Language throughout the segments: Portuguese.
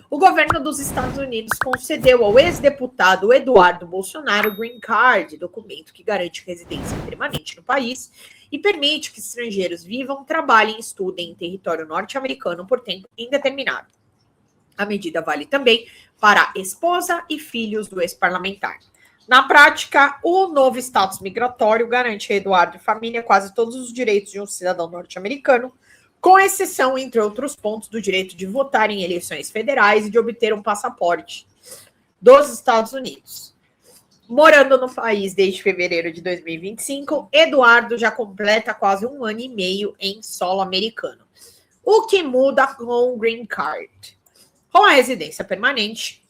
O governo dos Estados Unidos concedeu ao ex-deputado Eduardo Bolsonaro o Green Card, documento que garante residência permanente no país e permite que estrangeiros vivam, trabalhem e estudem em território norte-americano por tempo indeterminado. A medida vale também para a esposa e filhos do ex-parlamentar. Na prática, o novo status migratório garante a Eduardo e família quase todos os direitos de um cidadão norte-americano, com exceção, entre outros pontos, do direito de votar em eleições federais e de obter um passaporte dos Estados Unidos. Morando no país desde fevereiro de 2025, Eduardo já completa quase 1 ano e meio em solo americano. O que muda com o Green Card? Com a residência permanente,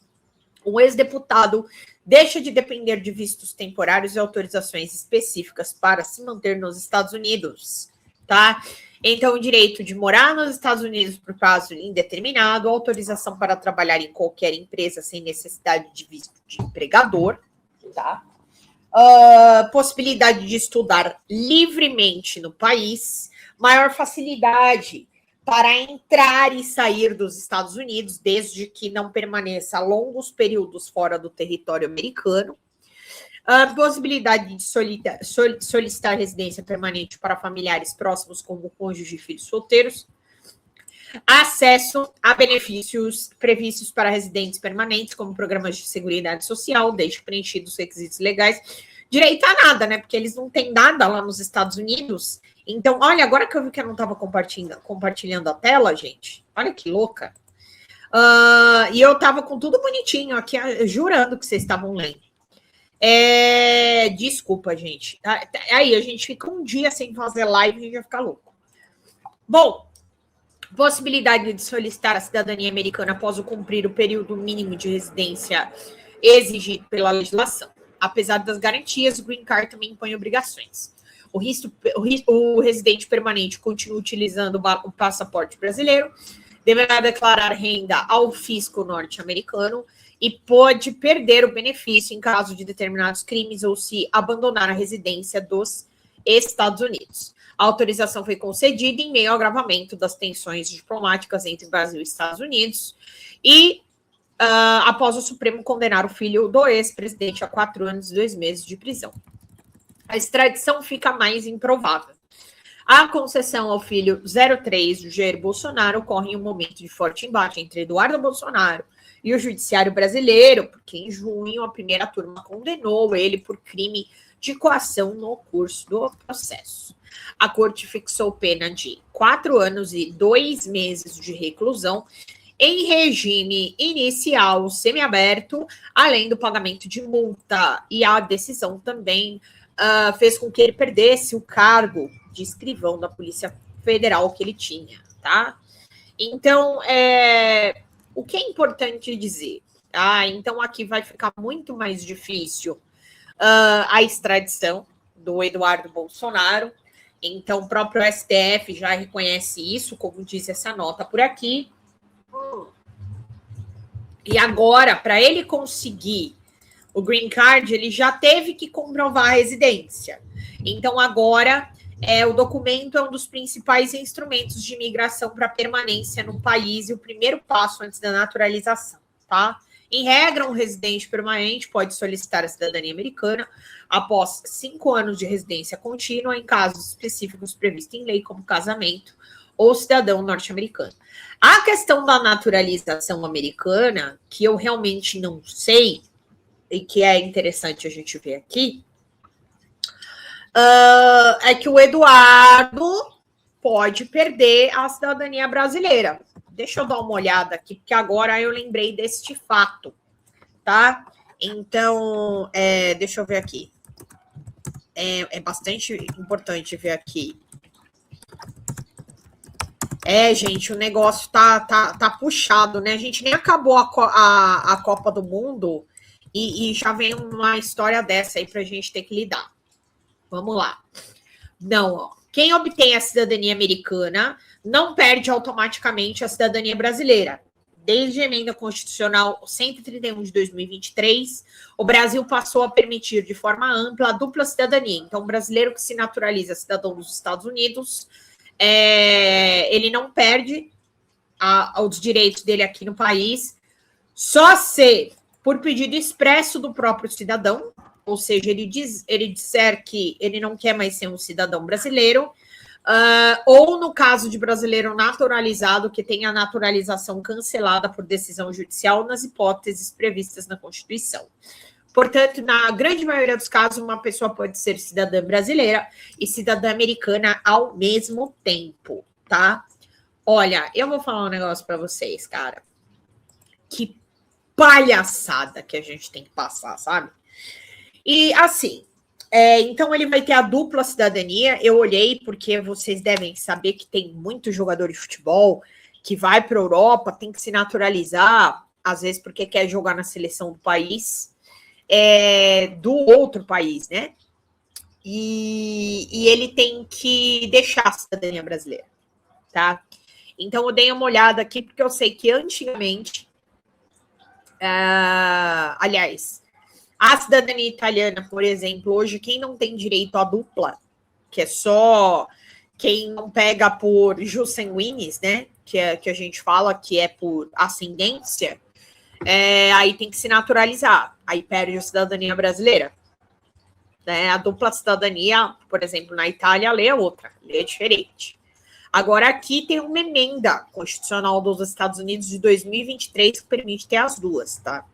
o ex-deputado deixa de depender de vistos temporários e autorizações específicas para se manter nos Estados Unidos, tá? Então, o direito de morar nos Estados Unidos por prazo indeterminado, autorização para trabalhar em qualquer empresa sem necessidade de visto de empregador, tá? Possibilidade de estudar livremente no país, maior facilidade para entrar e sair dos Estados Unidos, desde que não permaneça longos períodos fora do território americano. Possibilidade de solicitar residência permanente para familiares próximos, como cônjuges e filhos solteiros. Acesso a benefícios previstos para residentes permanentes, como programas de seguridade social, desde preenchidos os requisitos legais. Direito a nada, né? Porque eles não têm nada lá nos Estados Unidos. Então, olha, agora que eu vi que eu não estava compartilhando a tela, gente. Olha que louca. E eu estava com tudo bonitinho aqui, jurando que vocês estavam lendo. Desculpa, gente. Aí a gente fica um dia sem fazer live e a gente vai ficar louco. Bom, possibilidade de solicitar a cidadania americana após o cumprir o período mínimo de residência exigido pela legislação. Apesar das garantias, o Green Card também impõe obrigações. O residente permanente continua utilizando o passaporte brasileiro, deverá declarar renda ao fisco norte-americano e pode perder o benefício em caso de determinados crimes ou se abandonar a residência dos Estados Unidos. A autorização foi concedida em meio ao agravamento das tensões diplomáticas entre Brasil e Estados Unidos e após o Supremo condenar o filho do ex-presidente a 4 anos e 2 meses de prisão. A extradição fica mais improvável. A concessão ao filho 03 do Jair Bolsonaro ocorre em um momento de forte embate entre Eduardo Bolsonaro e o judiciário brasileiro, porque em junho a primeira turma condenou ele por crime de coação no curso do processo. A corte fixou pena de 4 anos e 2 meses de reclusão em regime inicial semiaberto, além do pagamento de multa. E a decisão também fez com que ele perdesse o cargo de escrivão da Polícia Federal que ele tinha, tá? Então, o que é importante dizer? Então, aqui vai ficar muito mais difícil a extradição do Eduardo Bolsonaro. Então, o próprio STF já reconhece isso, como diz essa nota por aqui. E agora, para ele conseguir o Green Card, ele já teve que comprovar a residência. Então, agora, o documento é um dos principais instrumentos de imigração para permanência no país e o primeiro passo antes da naturalização, tá? Em regra, um residente permanente pode solicitar a cidadania americana após 5 anos de residência contínua em casos específicos previstos em lei, como casamento ou cidadão norte-americano. A questão da naturalização americana, que eu realmente não sei, e que é interessante a gente ver aqui, é que o Eduardo pode perder a cidadania brasileira. Deixa eu dar uma olhada aqui, porque agora eu lembrei deste fato, tá? Então, deixa eu ver aqui. É bastante importante ver aqui. Gente, o negócio tá puxado, né? A gente nem acabou a Copa do Mundo e já vem uma história dessa aí pra gente ter que lidar. Vamos lá. Não, ó. Quem obtém a cidadania americana não perde automaticamente a cidadania brasileira. Desde a emenda constitucional 131 de 2023, o Brasil passou a permitir de forma ampla a dupla cidadania. Então, o brasileiro que se naturaliza cidadão dos Estados Unidos, ele não perde os direitos dele aqui no país, só se por pedido expresso do próprio cidadão, ou seja, ele disser que ele não quer mais ser um cidadão brasileiro, ou no caso de brasileiro naturalizado, que tem a naturalização cancelada por decisão judicial nas hipóteses previstas na Constituição. Portanto, na grande maioria dos casos, uma pessoa pode ser cidadã brasileira e cidadã americana ao mesmo tempo, tá? Olha, eu vou falar um negócio para vocês, cara. Que palhaçada que a gente tem que passar, sabe? E assim, então ele vai ter a dupla cidadania. Eu olhei porque vocês devem saber que tem muito jogador de futebol que vai para a Europa, tem que se naturalizar, às vezes porque quer jogar na seleção do país, do outro país, né? E ele tem que deixar a cidadania brasileira, tá? Então eu dei uma olhada aqui porque eu sei que antigamente, aliás, a cidadania italiana, por exemplo, hoje quem não tem direito à dupla, que é só quem não pega por jus sanguinis, né? Que a gente fala que é por ascendência, aí tem que se naturalizar, aí perde a cidadania brasileira. Né? A dupla cidadania, por exemplo, na Itália, a lei é outra, a lei é diferente. Agora, aqui tem uma emenda constitucional dos Estados Unidos de 2023 que permite ter as duas, tá?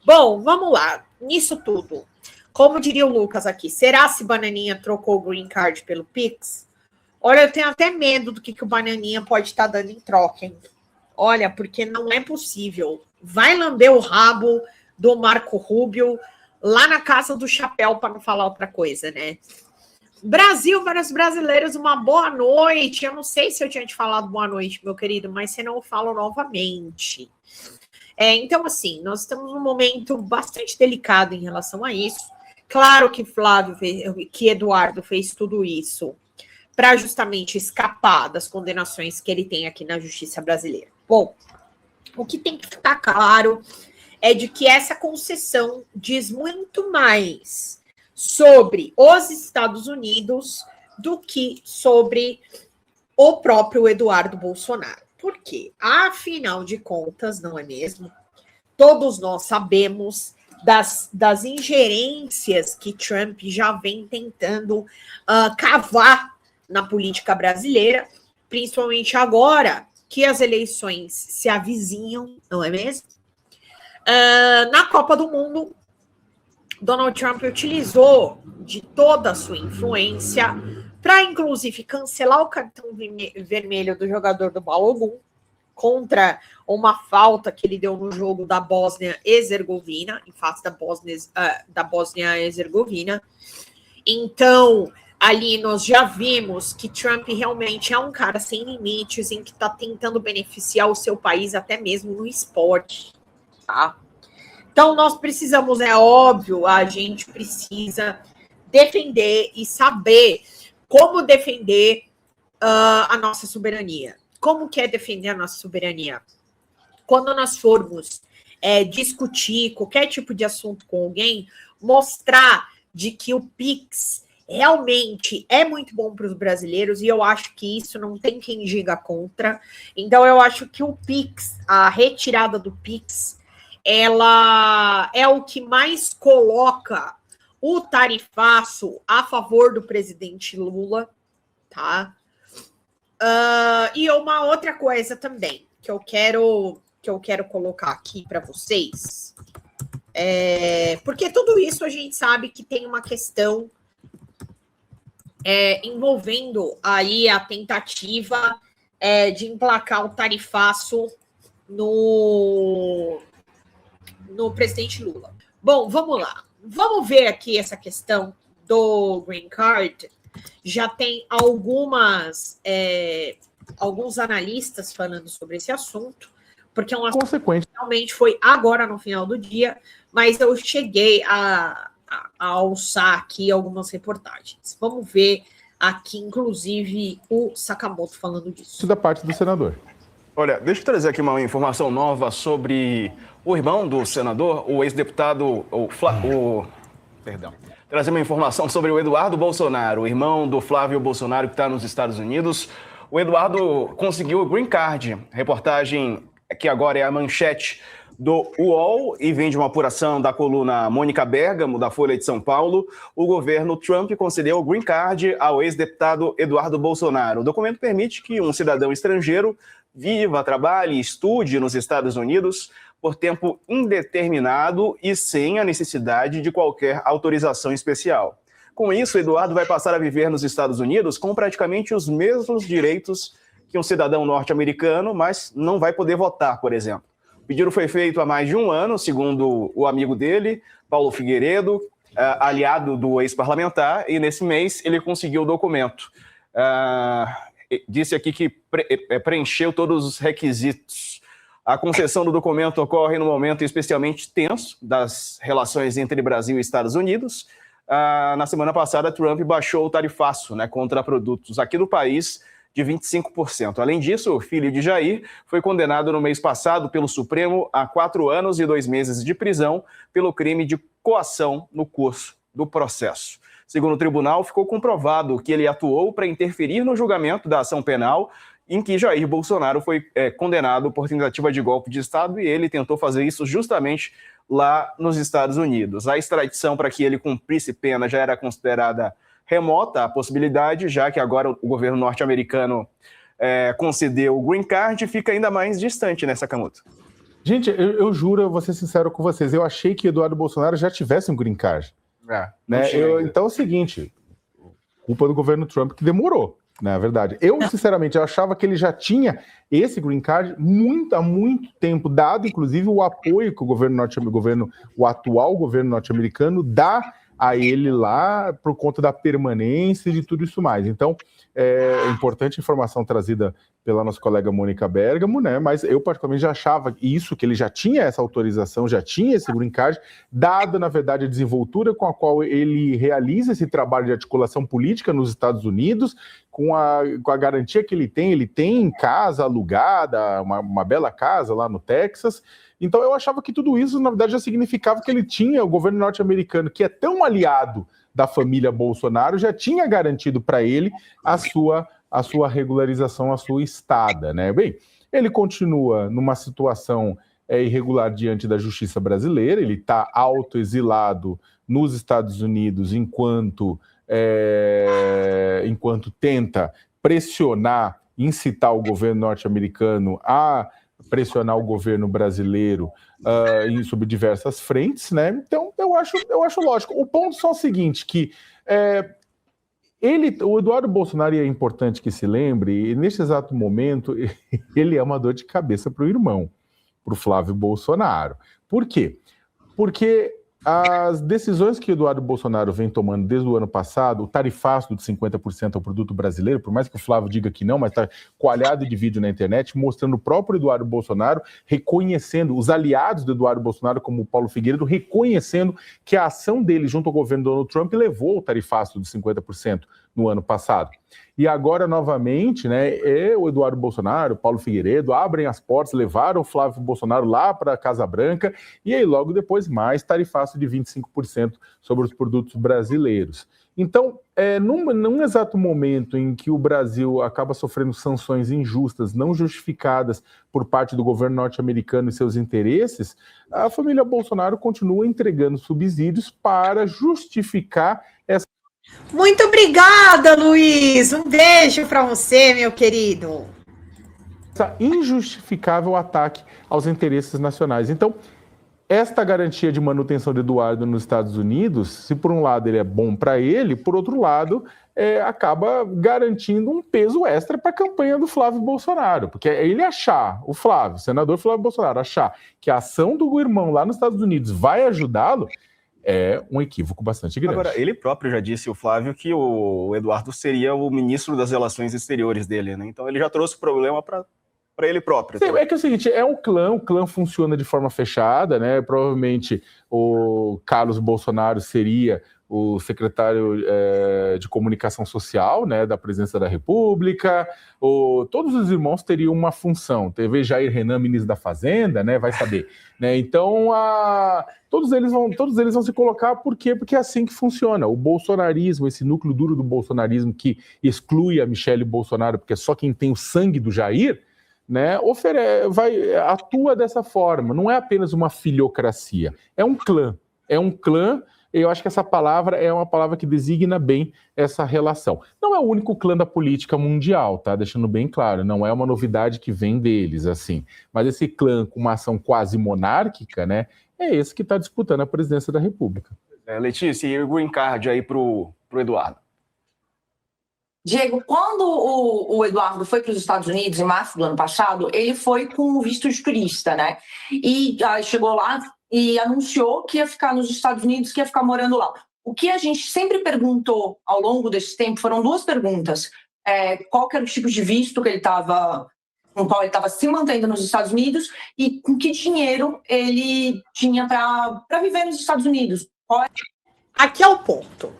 Bom, vamos lá. Nisso tudo, como diria o Lucas aqui, será se Bananinha trocou o green card pelo Pix? Olha, eu tenho até medo do que o Bananinha pode estar dando em troca, hein? Olha, porque não é possível. Vai lamber o rabo do Marco Rubio lá na Casa do Chapéu, para não falar outra coisa, né? Brasil, para os brasileiros, uma boa noite. Eu não sei se eu tinha te falado boa noite, meu querido, mas se não, eu falo novamente. Então, assim, nós estamos num momento bastante delicado em relação a isso. Claro que Eduardo fez tudo isso para justamente escapar das condenações que ele tem aqui na justiça brasileira. Bom, o que tem que ficar claro é de que essa concessão diz muito mais sobre os Estados Unidos do que sobre o próprio Eduardo Bolsonaro. Por quê? Afinal de contas, não é mesmo? Todos nós sabemos das ingerências que Trump já vem tentando cavar na política brasileira, principalmente agora que as eleições se avizinham, não é mesmo? Na Copa do Mundo, Donald Trump utilizou de toda a sua influência para, inclusive, cancelar o cartão vermelho do jogador do Balogun contra uma falta que ele deu no jogo da Bósnia-Herzegovina, em face da Bósnia-Herzegovina. Então, ali nós já vimos que Trump realmente é um cara sem limites, em que está tentando beneficiar o seu país até mesmo no esporte, tá? Então, nós precisamos, é óbvio, a gente precisa defender e saber como defender a nossa soberania. Como que é defender a nossa soberania? Quando nós formos discutir qualquer tipo de assunto com alguém, mostrar de que o Pix realmente é muito bom para os brasileiros, e eu acho que isso não tem quem diga contra. Então, eu acho que o Pix, a retirada do Pix, ela é o que mais coloca o tarifaço a favor do presidente Lula, tá? E uma outra coisa também que eu quero colocar aqui para vocês, porque tudo isso a gente sabe que tem uma questão envolvendo aí a tentativa de emplacar o tarifaço no presidente Lula. Bom, vamos lá. Vamos ver aqui essa questão do Green Card. Já tem alguns analistas falando sobre esse assunto, porque é um assunto que realmente foi agora no final do dia, mas eu cheguei a alçar aqui algumas reportagens. Vamos ver aqui, inclusive, o Sakamoto falando disso. Isso da parte do senador. Olha, deixa eu trazer aqui uma informação nova sobre o irmão do senador, o ex-deputado, trazer uma informação sobre o Eduardo Bolsonaro, o irmão do Flávio Bolsonaro, que está nos Estados Unidos. O Eduardo conseguiu o green card. Reportagem que agora é a manchete do UOL e vem de uma apuração da coluna Mônica Bergamo, da Folha de São Paulo, o governo Trump concedeu o green card ao ex-deputado Eduardo Bolsonaro. O documento permite que um cidadão estrangeiro viva, trabalhe e estude nos Estados Unidos por tempo indeterminado e sem a necessidade de qualquer autorização especial. Com isso, Eduardo vai passar a viver nos Estados Unidos com praticamente os mesmos direitos que um cidadão norte-americano, mas não vai poder votar, por exemplo. O pedido foi feito há mais de um ano, segundo o amigo dele, Paulo Figueiredo, aliado do ex-parlamentar, e nesse mês ele conseguiu o documento. Disse aqui que preencheu todos os requisitos. A concessão do documento ocorre num momento especialmente tenso das relações entre Brasil e Estados Unidos. Na semana passada, Trump baixou o tarifaço, contra produtos aqui do país de 25%. Além disso, o filho de Jair foi condenado no mês passado pelo Supremo a 4 anos e 2 meses de prisão pelo crime de coação no curso do processo. Segundo o tribunal, ficou comprovado que ele atuou para interferir no julgamento da ação penal em que Jair Bolsonaro foi condenado por tentativa de golpe de Estado, e ele tentou fazer isso justamente lá nos Estados Unidos. A extradição para que ele cumprisse pena já era considerada remota a possibilidade, já que agora o governo norte-americano concedeu o green card, fica ainda mais distante, né, Sakamoto? Gente, eu juro, eu vou ser sincero com vocês, eu achei que Eduardo Bolsonaro já tivesse um green card. Então é o seguinte, culpa do governo Trump que demorou, na verdade. Eu, sinceramente, eu achava que ele já tinha esse green card há muito tempo, dado, inclusive, o apoio que o atual governo norte-americano dá a ele lá por conta da permanência e de tudo isso mais. Então, é importante a informação trazida pela nossa colega Mônica Bergamo, mas eu particularmente já achava isso, que ele já tinha essa autorização, já tinha esse green card, dada, na verdade, a desenvoltura com a qual ele realiza esse trabalho de articulação política nos Estados Unidos, com a garantia que ele tem casa alugada, uma bela casa lá no Texas. Então eu achava que tudo isso, na verdade, já significava que ele tinha, o governo norte-americano, que é tão aliado da família Bolsonaro, já tinha garantido para ele a sua regularização, a sua estada, Bem, ele continua numa situação irregular diante da justiça brasileira, ele está autoexilado nos Estados Unidos enquanto tenta pressionar, incitar o governo norte-americano a pressionar o governo brasileiro sobre diversas frentes, Então, eu acho lógico. O ponto só é o seguinte, que o Eduardo Bolsonaro, e é importante que se lembre, neste exato momento, ele é uma dor de cabeça para o irmão, para o Flávio Bolsonaro. Por quê? Porque as decisões que o Eduardo Bolsonaro vem tomando desde o ano passado, o tarifaço de 50% ao produto brasileiro, por mais que o Flávio diga que não, mas está coalhado de vídeo na internet, mostrando o próprio Eduardo Bolsonaro, reconhecendo os aliados do Eduardo Bolsonaro, como o Paulo Figueiredo, reconhecendo que a ação dele junto ao governo Donald Trump levou o tarifaço de 50% no ano passado. E agora, novamente, o Eduardo Bolsonaro, o Paulo Figueiredo, abrem as portas, levaram o Flávio Bolsonaro lá para a Casa Branca, e aí logo depois mais tarifaço de 25% sobre os produtos brasileiros. Então, num exato momento em que o Brasil acaba sofrendo sanções injustas, não justificadas por parte do governo norte-americano e seus interesses, a família Bolsonaro continua entregando subsídios para justificar essa... Muito obrigada, Luiz. Um beijo para você, meu querido. Essa injustificável ataque aos interesses nacionais. Então, esta garantia de manutenção de Eduardo nos Estados Unidos, se por um lado ele é bom para ele, por outro lado, acaba garantindo um peso extra para a campanha do Flávio Bolsonaro. Porque ele achar, o senador Flávio Bolsonaro, achar que a ação do irmão lá nos Estados Unidos vai ajudá-lo, é um equívoco bastante grande. Agora, ele próprio já disse, o Flávio, que o Eduardo seria o ministro das relações exteriores dele, Então ele já trouxe o problema para ele próprio. Sim, é que é o seguinte, o clã funciona de forma fechada, Provavelmente o Carlos Bolsonaro seria o secretário de comunicação social, da presidência da República, todos os irmãos teriam uma função, teve Jair Renan, ministro da Fazenda, vai saber, Então, todos eles vão se colocar, por quê? Porque é assim que funciona, o bolsonarismo, esse núcleo duro do bolsonarismo que exclui a Michele Bolsonaro, porque é só quem tem o sangue do Jair, né, atua dessa forma. Não é apenas uma filiocracia, é um clã. Eu acho que essa palavra é uma palavra que designa bem essa relação. Não é o único clã da política mundial, tá? Deixando bem claro, não é uma novidade que vem deles, assim. Mas esse clã com uma ação quase monárquica, né, é esse que está disputando a presidência da República. Letícia, e o green card aí pro Eduardo? Diego, quando o Eduardo foi para os Estados Unidos, em março do ano passado, ele foi com o visto de turista, né? E chegou lá e anunciou que ia ficar nos Estados Unidos, que ia ficar morando lá. O que a gente sempre perguntou ao longo desse tempo foram duas perguntas. Qual que era o tipo de visto que com qual ele estava se mantendo nos Estados Unidos e com que dinheiro ele tinha para viver nos Estados Unidos. Aqui é o ponto.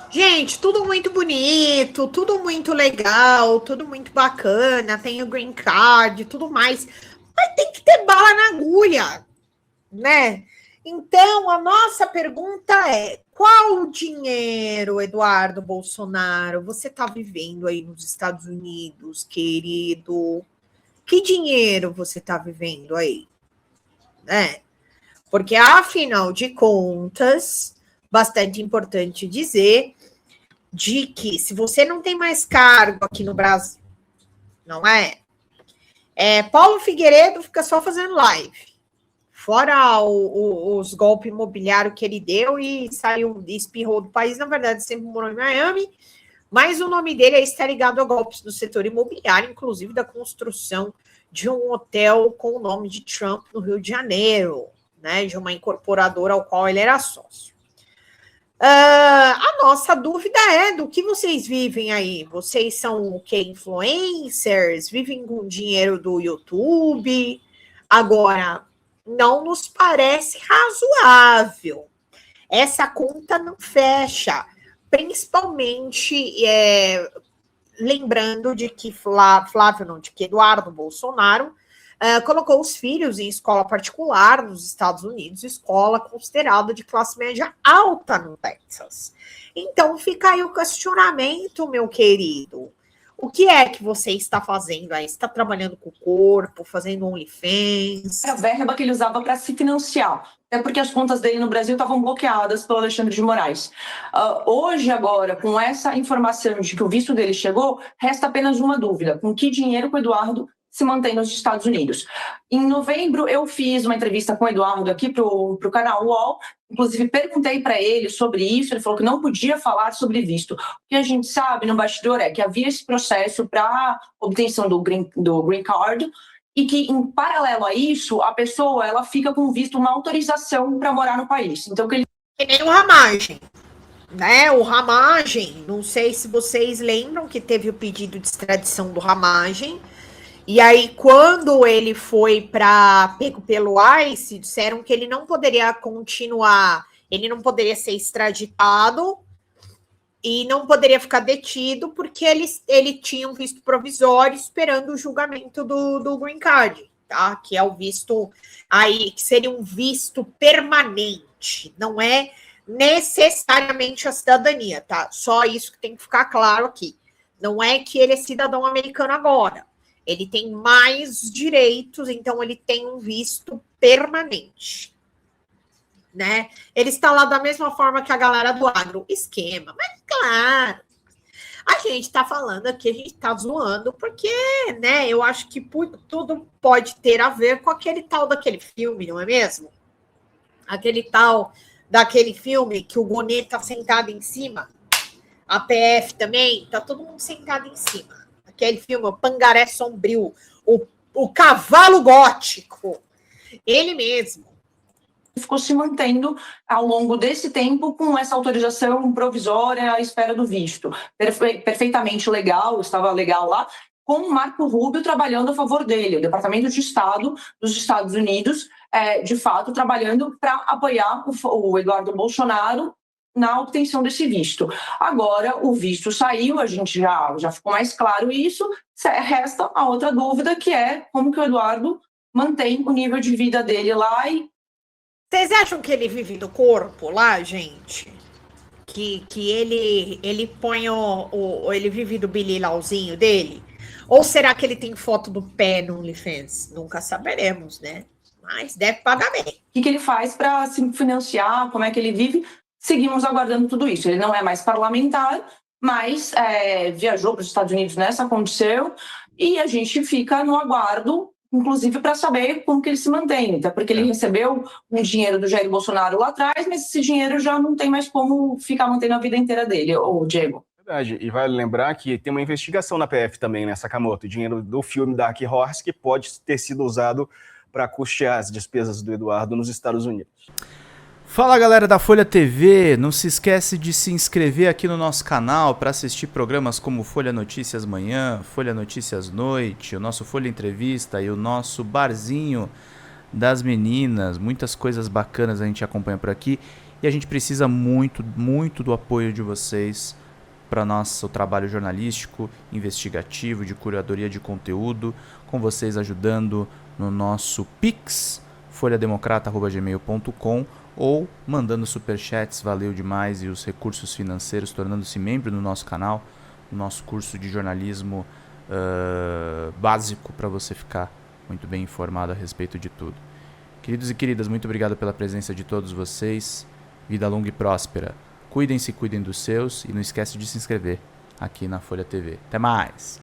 Gente, tudo muito bonito, tudo muito legal, tudo muito bacana, tem o green card e tudo mais, mas tem que ter bala na agulha, né? Então, a nossa pergunta é: qual dinheiro, Eduardo Bolsonaro, você está vivendo aí nos Estados Unidos, querido? Que dinheiro você está vivendo aí? Né? Porque, afinal de contas, bastante importante dizer de que se você não tem mais cargo aqui no Brasil, não é? Paulo Figueiredo fica só fazendo live. Fora os golpes imobiliários que ele deu e saiu, espirrou do país, na verdade, sempre morou em Miami, mas o nome dele está ligado a golpes do setor imobiliário, inclusive da construção de um hotel com o nome de Trump no Rio de Janeiro, né, de uma incorporadora ao qual ele era sócio. A nossa dúvida é do que vocês vivem aí. Vocês são o que? Influencers? Vivem com dinheiro do YouTube? Agora, não nos parece razoável. Essa conta não fecha. Principalmente lembrando de que de que Eduardo Bolsonaro colocou os filhos em escola particular nos Estados Unidos, escola considerada de classe média alta no Texas. Então fica aí o questionamento, meu querido. O que é que você está fazendo aí? Você está trabalhando com o corpo, fazendo OnlyFans? Era a verba que ele usava para se financiar. Até porque as contas dele no Brasil estavam bloqueadas pelo Alexandre de Moraes. Hoje, agora, com essa informação de que o visto dele chegou, resta apenas uma dúvida. Com que dinheiro o Eduardo se mantém nos Estados Unidos? Em novembro, eu fiz uma entrevista com o Eduardo aqui para o canal UOL. Inclusive, perguntei para ele sobre isso. Ele falou que não podia falar sobre visto. O que a gente sabe no bastidor é que havia esse processo para obtenção do green card e que, em paralelo a isso, a pessoa ela fica com visto, uma autorização para morar no país. Então, que nem o Ramagem. Né, o Ramagem, não sei se vocês lembram que teve o pedido de extradição do Ramagem. E aí, quando ele foi pego pelo ICE, disseram que ele não poderia continuar, ele não poderia ser extraditado e não poderia ficar detido, porque ele tinha um visto provisório esperando o julgamento do Green Card, tá? Que é o visto aí, que seria um visto permanente, não é necessariamente a cidadania, tá? Só isso que tem que ficar claro aqui. Não é que ele é cidadão americano agora. Ele tem mais direitos, então ele tem um visto permanente, né? Ele está lá da mesma forma que a galera do agro, esquema. Mas, claro, a gente está falando aqui, a gente está zoando, porque, né, eu acho que tudo pode ter a ver com aquele tal daquele filme, não é mesmo? Aquele tal daquele filme que o Gonê está sentado em cima, a PF também, está todo mundo sentado em cima. Aquele filme, o Pangaré Sombrio, o Cavalo Gótico, ele mesmo. Ficou se mantendo ao longo desse tempo com essa autorização provisória à espera do visto. Perfeitamente legal, estava legal lá, com o Marco Rubio trabalhando a favor dele, o Departamento de Estado dos Estados Unidos, de fato, trabalhando para apoiar o Eduardo Bolsonaro na obtenção desse visto. Agora, o visto saiu, a gente já ficou mais claro isso, resta a outra dúvida, que é como que o Eduardo mantém o nível de vida dele lá. E vocês acham que ele vive do corpo lá, gente? Que ele põe ele vive do bililauzinho dele? Ou será que ele tem foto do pé no OnlyFans? Nunca saberemos, né? Mas deve pagar bem. O que ele faz para se financiar, como é que ele vive? Seguimos aguardando tudo isso. Ele não é mais parlamentar, mas viajou para os Estados Unidos nessa condição e a gente fica no aguardo, inclusive para saber como que ele se mantém, até porque ele recebeu um dinheiro do Jair Bolsonaro lá atrás, mas esse dinheiro já não tem mais como ficar mantendo a vida inteira dele, o Diego. Verdade, e vale lembrar que tem uma investigação na PF também, né, Sakamoto, dinheiro do filme Dark Horse que pode ter sido usado para custear as despesas do Eduardo nos Estados Unidos. Fala galera da Folha TV, não se esquece de se inscrever aqui no nosso canal para assistir programas como Folha Notícias Manhã, Folha Notícias Noite, o nosso Folha Entrevista e o nosso Barzinho das Meninas. Muitas coisas bacanas a gente acompanha por aqui e a gente precisa muito, muito do apoio de vocês para nosso trabalho jornalístico, investigativo, de curadoria de conteúdo, com vocês ajudando no nosso Pix, folhademocrata@gmail.com, ou mandando superchats, valeu demais, e os recursos financeiros, tornando-se membro do nosso canal, no nosso curso de jornalismo básico, para você ficar muito bem informado a respeito de tudo. Queridos e queridas, muito obrigado pela presença de todos vocês, vida longa e próspera. Cuidem-se, cuidem dos seus, e não esquece de se inscrever aqui na Folha TV. Até mais!